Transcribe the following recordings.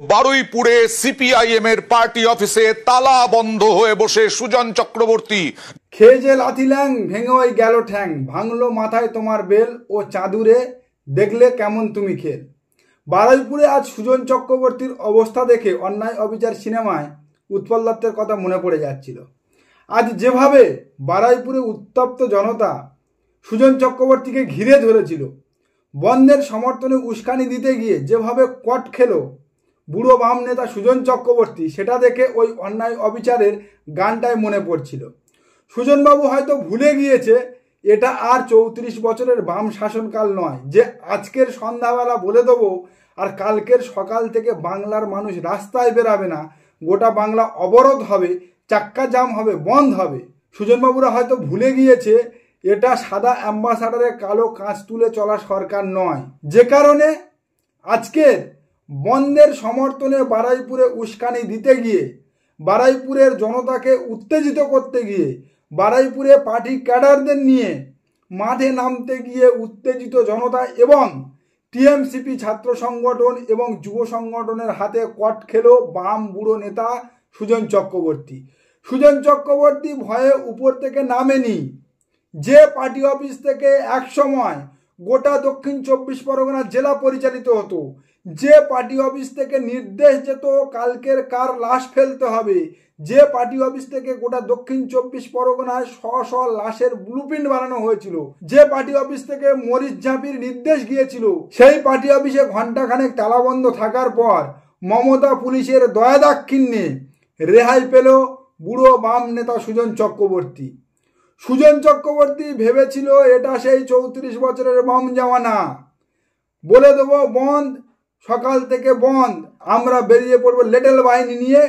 বারুইপুরে CPIM এর party অফিসে তালা বন্ধ হয়ে বসে সুজন চক্রবর্তী। খেয়ে যে লাথিল্যাং ভেঙে ওই গেল ঠ্যাং, ভাঙলো মাথায় তোমার বেল ও চাঁদুরে দেখলে কেমন তুমি খেল। বারুইপুরে আজ সুজন চক্রবর্তীর অবস্থা দেখে অন্যায় অবিচার সিনেমায় উৎপল দত্তের কথা মনে পড়ে যাচ্ছিল। আজ যেভাবে বারুইপুরে উত্তপ্ত জনতা সুজন চক্রবর্তীকে ঘিরে ধরেছিল, বন্ধের সমর্থনে উস্কানি দিতে গিয়ে যেভাবে কট খেলো বুড়ো বাম নেতা সুজন চক্রবর্তী, সেটা দেখে ওই অন্যায় অবিচারের গানটাই মনে পড়ছিল। সুজনবাবু হয়তো ভুলে গিয়েছে এটা আর 34 বছরের বাম শাসনকাল নয়, যে আজকের সন্ধ্যাবেলা বলে দেবো আর কালকের সকাল থেকে বাংলার মানুষ রাস্তায় বেরাবে না, গোটা বাংলা অবরোধ হবে, চাক্কা জাম হবে, বন্ধ হবে। সুজনবাবুরা হয়তো ভুলে গিয়েছে এটা সাদা অ্যাম্বাসাডারে কালো কাঁচ তুলে চলা সরকার নয়, যে কারণে আজকের বন্ধের সমর্থনে বারুইপুরে উস্কানি দিতে গিয়ে, বারুইপুরের জনতাকে উত্তেজিত করতে গিয়ে, বারুইপুরে পার্টি ক্যাডারদের নিয়ে মাঠে নামতে গিয়ে উত্তেজিত জনতা এবং টিএমসিপি ছাত্র সংগঠন এবং যুব সংগঠনের হাতে কট খেলো বাম বুড়ো নেতা সুজন চক্রবর্তী। সুজন চক্রবর্তী ভয়ে উপর থেকে নামেনি। যে পার্টি অফিস থেকে একসময় গোটা দক্ষিণ 24 পরগনা জেলা পরিচালিত হতো, যে পার্টি অফিস থেকে নির্দেশ যেত কালকের কার লাশ ফেলতে হবে, যে পার্টি অফিস থেকে গোটা দক্ষিণ 24 পরগনায় শ লাশের ব্লুপ্রিন্ট বানানো হয়েছিল, যে পার্টি অফিস থেকে মরিচ ঝাঁপির নির্দেশ গিয়েছিল, সেই পার্টি অফিসে ঘণ্টাখানেক তালাবন্ধ থাকার পর মমতা পুলিশের দয়া দাক্ষিণ্যে রেহাই পেল বুড়ো বাম নেতা সুজন চক্রবর্তী। সুজন চক্রবর্তী ভেবেছিল এটা সেই 34 বছরের বাম জামানা, বলে দেবো বন্ধ, সকাল থেকে বন্ধ, আমরা বেরিয়ে পড়বো লেটেল বাহিনী নিয়ে।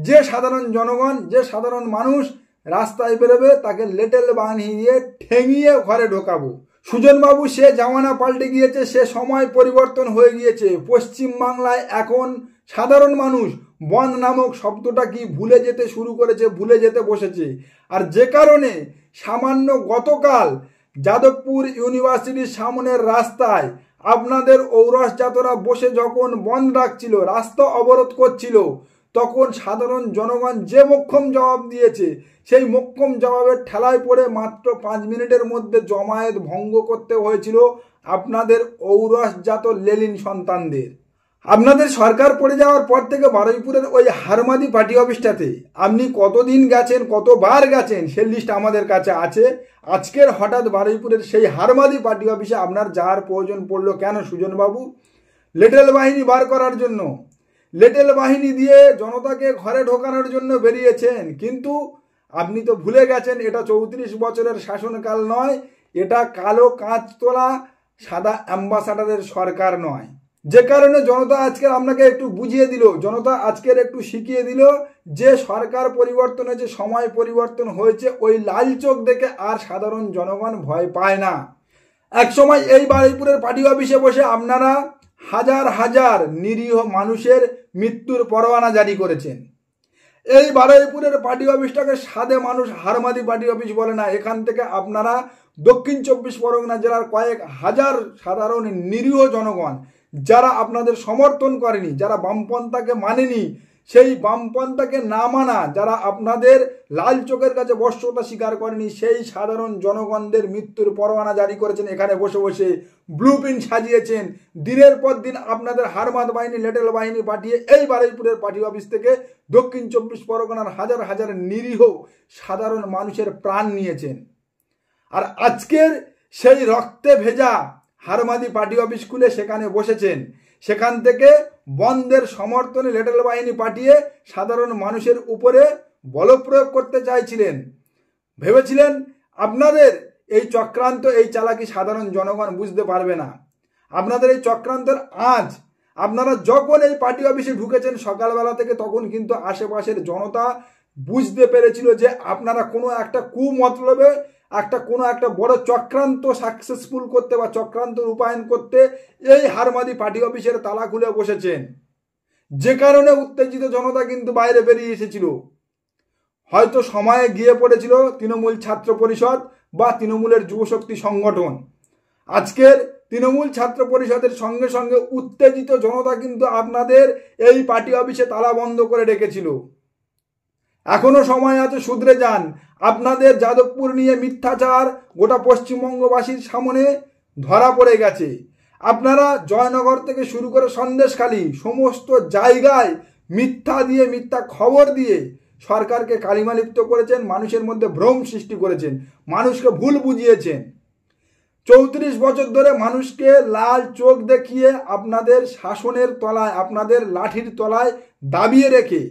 যে সাধারণ জনগণ, যে সাধারণ মানুষ রাস্তায় বেরোবে তাকে লেটেল বাহিনী দিয়ে ঠেঙিয়ে ঘরে ঢোকাবো। সুজনবাবু সে জামানা পাল্টে গিয়েছে, সে সময় পরিবর্তন হয়ে গিয়েছে। পশ্চিমবাংলায় এখন সাধারণ মানুষ বন্ধ নামক শব্দটা কি ভুলে যেতে শুরু করেছে, ভুলে যেতে বসেছে। আর যে কারণে সামান্য গতকাল যাদবপুর ইউনিভার্সিটির সামনের রাস্তায় আপনাদের ঔরস জাতরা বসে যখন বন্ধ রাখছিল, রাস্তা অবরোধ করছিল, তখন সাধারণ জনগণ যে মোক্ষম জবাব দিয়েছে, সেই মোক্ষম জবাবের ঠেলায় পড়ে মাত্র 5 মিনিটের মধ্যে জমায়েত ভঙ্গ করতে হয়েছিল আপনাদের ঔরস জাত লেলিন সন্তানদের। আপনাদের সরকার পড়ে যাওয়ার পর থেকে বারুইপুরের ওই হারমাদি পার্টি অফিসটাতে আপনি কতদিন গেছেন, কতবার গেছেন, সে লিস্ট আমাদের কাছে আছে। আজকের হঠাৎ বারুইপুরের সেই হারমাদি পার্টি অফিসে আপনার যাওয়ার প্রয়োজন পড়লো কেন সুজনবাবু? লেটেল বাহিনী বার করার জন্য, লেটেল বাহিনী দিয়ে জনতাকে ঘরে ঢোকানোর জন্য বেরিয়েছেন। কিন্তু আপনি তো ভুলে গেছেন এটা 34 বছরের শাসনকাল নয়, এটা কালো কাঁচ তোলা সাদা অ্যাম্বাসাডারের সরকার নয়। যে কারণে জনতা আজকের আপনাকে একটু বুঝিয়ে দিল, জনতা আজকের একটু শিখিয়ে দিল যে সরকার পরিবর্তন হয়েছে, সময় পরিবর্তন হয়েছে। ওই লাল চোখ দেখে আর সাধারণ জনগণ ভয় পায় না। এক সময় এই বারুইপুরের পার্টি অফিসে বসে আপনারা হাজার হাজার নিরীহ মানুষের মৃত্যুর পরোয়ানা জারি করেছেন। এই বারুইপুরের পার্টি অফিসটাকে সাদে মানুষ হারমাদি পার্টি অফিস বলে না। এখান থেকে আপনারা দক্ষিণ 24 পরগনা জেলার কয়েক হাজার সাধারণ নিরীহ জনগণ, যারা আপনাদের সমর্থন করেনি, যারা বামপন্থাকে মানেনি, সেই বামপন্থাকে না মানা, যারা আপনাদের লাল চোখের কাছে বর্ষতা স্বীকার করেনি, সেই সাধারণ জনগণদের মৃত্যুর পরোয়ানা জারি করেছেন। এখানে বসে বসে ব্লুপ্রিন্ট সাজিয়েছেন। দিনের পর দিন আপনাদের হারমাদ বাহিনী, লেটেল বাহিনী পাঠিয়ে এই বারুইপুরের পার্টি অফিস থেকে দক্ষিণ 24 পরগনার হাজার হাজার নিরীহ সাধারণ মানুষের প্রাণ নিয়েছেন। আর আজকের সেই রক্তে ভেজা হারমাদি পার্টি অফিস খুলে সেখানে বসেছেন। সেখান থেকে বন্ধের সমর্থনে লেটেল বাহিনী পাঠিয়ে সাধারণ মানুষের উপরে বলপ্রয়োগ করতে চাইছিলেন। ভেবেছিলেন আপনাদের এই চক্রান্ত, এই চালাকি সাধারণ জনগণ বুঝতে পারবে না। আপনাদের এই চক্রান্তের আঁচ আপনারা যখন এই পার্টি অফিসে ঢুকেছেন সকালবেলা থেকে, তখন কিন্তু আশেপাশের জনতা বুঝতে পেরেছিল যে আপনারা কোনো একটা কুমতলবে কোনো একটা বড় চক্রান্ত সাকসেসফুল করতে বা চক্রান্ত রূপায়ণ করতে এই হারমাদি পার্টি অফিসের তালা খুলে বসেছেন। যে কারণে উত্তেজিত জনতা কিন্তু বাইরে বেরিয়ে এসেছিল। হয়তো সময়ে গিয়ে পড়েছিল তৃণমূল ছাত্র পরিষদ বা তৃণমূলের যুবশক্তি সংগঠন। আজকের তৃণমূল ছাত্র পরিষদের সঙ্গে সঙ্গে উত্তেজিত জনতা কিন্তু আপনাদের এই পার্টি অফিসে তালা বন্ধ করে রেখেছিল। এখনো সময় আছে, শুধরে যান। আপনাদের যাদবপুর নিয়ে মিথ্যাচার গোটা পশ্চিমবঙ্গবাসীর সামনে ধরা পড়ে গেছে। আপনারা জয়নগর থেকে শুরু করে সন্দেশখালী সমস্ত জায়গায় মিথ্যা দিয়ে, মিথ্যা খবর দিয়ে সরকারকে কালিমালিপ্ত করেছেন, মানুষের মধ্যে ভ্রম সৃষ্টি করেছেন, মানুষকে ভুল বুঝিয়েছেন। 34 বছর ধরে মানুষকে লাল চোখ দেখিয়ে আপনাদের শাসনের তলায়, আপনাদের লাঠির তলায় দাবিয়ে রেখে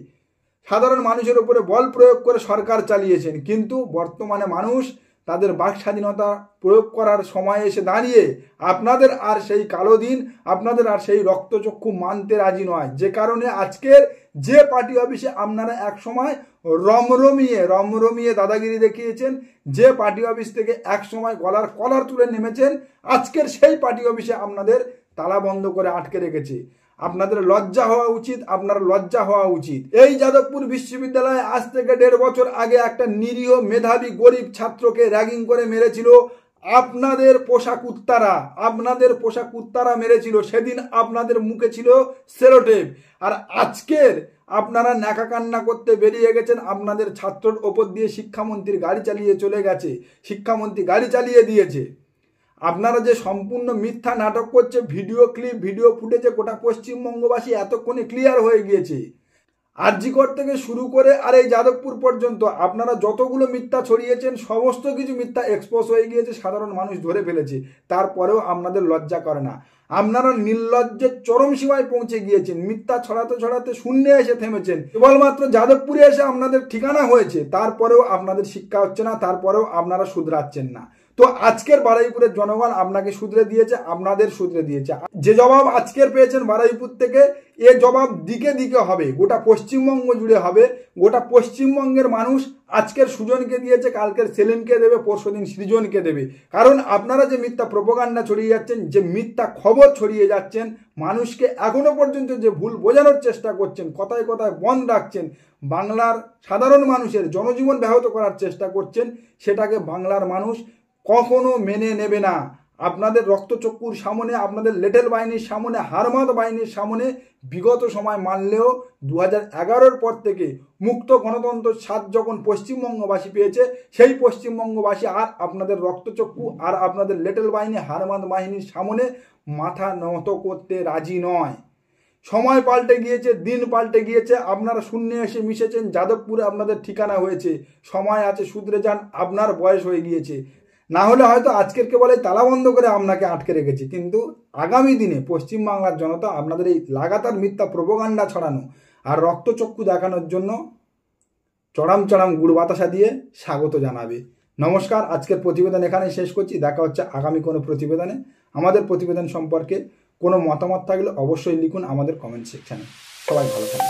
সাধারণ মানুষের উপরে বল প্রয়োগ করে সরকার চালিয়েছেন। কিন্তু বর্তমানে মানুষ তাদের বাক স্বাধীনতা প্রয়োগ করার সময় এসে দাঁড়িয়ে আপনাদের আর সেই কালো দিন, আপনাদের আর সেই রক্তচক্ষু মানতে রাজি নয়। যে কারণে আজকের যে পার্টি অফিসে আপনারা এক সময় রমরমিয়ে দাদাগিরি দেখিয়েছেন, যে পার্টি অফিস থেকে এক সময় গলার কলার তুলে নেমেছেন, আজকের সেই পার্টি অফিসে আপনাদের তালা বন্ধ করে আটকে রেখেছে। আপনাদের লজ্জা হওয়া উচিত, আপনার লজ্জা হওয়া উচিত। এই যাদবপুর বিশ্ববিদ্যালয়ে আজ থেকে 1.5 বছর আগে একটা নিরীহ মেধাবী গরিব ছাত্রকে র্যাগিং করে মেরেছিল আপনাদের পোষা কুত্তারা মেরেছিল। সেদিন আপনাদের মুখে ছিল সেলোটেপ। আর আজকের আপনারা ন্যাকা কান্না করতে বেরিয়ে গেছেন। আপনাদের ছাত্রর ওপর দিয়ে শিক্ষামন্ত্রীর গাড়ি চালিয়ে চলে গেছে, শিক্ষামন্ত্রী গাড়ি চালিয়ে দিয়েছে। আপনারা যে সম্পূর্ণ মিথ্যা নাটক করছে, ভিডিও ক্লিপ, ভিডিও ফুটেজে গোটা পশ্চিমবঙ্গবাসী এতক্ষণে ক্লিয়ার হয়ে গিয়েছে। আরজিকর থেকে শুরু করে আর এই যাদবপুর পর্যন্ত আপনারা যতগুলো মিথ্যা ছড়িয়েছেন সমস্ত কিছু মিথ্যা এক্সপোজ হয়ে গিয়েছে, সাধারণ মানুষ ধরে ফেলেছে। তারপরেও আপনাদের লজ্জা করে না। আপনারা নির্লজ্জের চরম সীমায় পৌঁছে গিয়েছেন। মিথ্যা ছড়াতে ছড়াতে শূন্যে এসে থেমেছেন। কেবলমাত্র যাদবপুরে এসে আপনাদের ঠিকানা হয়েছে, তারপরেও আপনাদের শিক্ষা হচ্ছে না, তারপরেও আপনারা শুধরাচ্ছেন না। তো আজকের বারুইপুরের জনগণ আপনাকে শুধরে দিয়েছে, আপনাদের শুধরে দিয়েছে। যে জবাব আজকের পেয়েছেন বারুইপুর থেকে, এ জবাব দিকে দিকে হবে, গোটা পশ্চিমবঙ্গ জুড়ে হবে। গোটা পশ্চিমবঙ্গের মানুষ আজকের সুজনকে দিয়েছে, কালকের সেলিমকে দেবে, পরশুদিন সৃজনকে দেবে। কারণ আপনারা যে মিথ্যা প্রোপাগান্ডা ছড়িয়ে যাচ্ছেন, যে মিথ্যা খবর ছড়িয়ে যাচ্ছেন, মানুষকে এখনো পর্যন্ত যে ভুল বোঝানোর চেষ্টা করছেন, কথায় কথায় বন্ধ রাখছেন, বাংলার সাধারণ মানুষের জনজীবন ব্যাহত করার চেষ্টা করছেন, সেটাকে বাংলার মানুষ কখনো মেনে নেবে না। আপনাদের রক্তচক্ষুর সামনে, আপনাদের লেটেল বাহিনীর সামনে, হারমাদ বাহিনীর সামনে বিগত সময় মানলেও 2011-র পর থেকে মুক্ত গণতন্ত্র স্বাদ যখন পশ্চিমবঙ্গবাসী পেয়েছে, সেই পশ্চিমবঙ্গবাসী আর আপনাদের রক্তচক্ষু আর আপনাদের লেটেল বাহিনী, হারমাদ বাহিনীর সামনে মাথা নত করতে রাজি নয়। সময় পাল্টে গিয়েছে, দিন পাল্টে গিয়েছে। আপনারা শূন্যে এসে মিশেছেন, যাদবপুরে আপনাদের ঠিকানা হয়েছে। সময় আছে, শুধরে যান, আপনার বয়স হয়ে গিয়েছে। না হলে হয়তো আজকের কেবল এই তালা বন্ধ করে আপনাকে আটকে রেখেছে, কিন্তু আগামী দিনে পশ্চিমবাংলার জনতা আপনাদের এই লাগাতার মিথ্যা প্রোপাগান্ডা ছড়ানো আর রক্তচক্ষু দেখানোর জন্য চড়াম গুড় বাতাসা দিয়ে স্বাগত জানাবে। নমস্কার, আজকের প্রতিবেদন এখানেই শেষ করছি। দেখা হচ্ছে আগামী কোনো প্রতিবেদনে। আমাদের প্রতিবেদন সম্পর্কে কোনো মতামত থাকলে অবশ্যই লিখুন আমাদের কমেন্ট সেকশানে। সবাই ভালো থাকুন।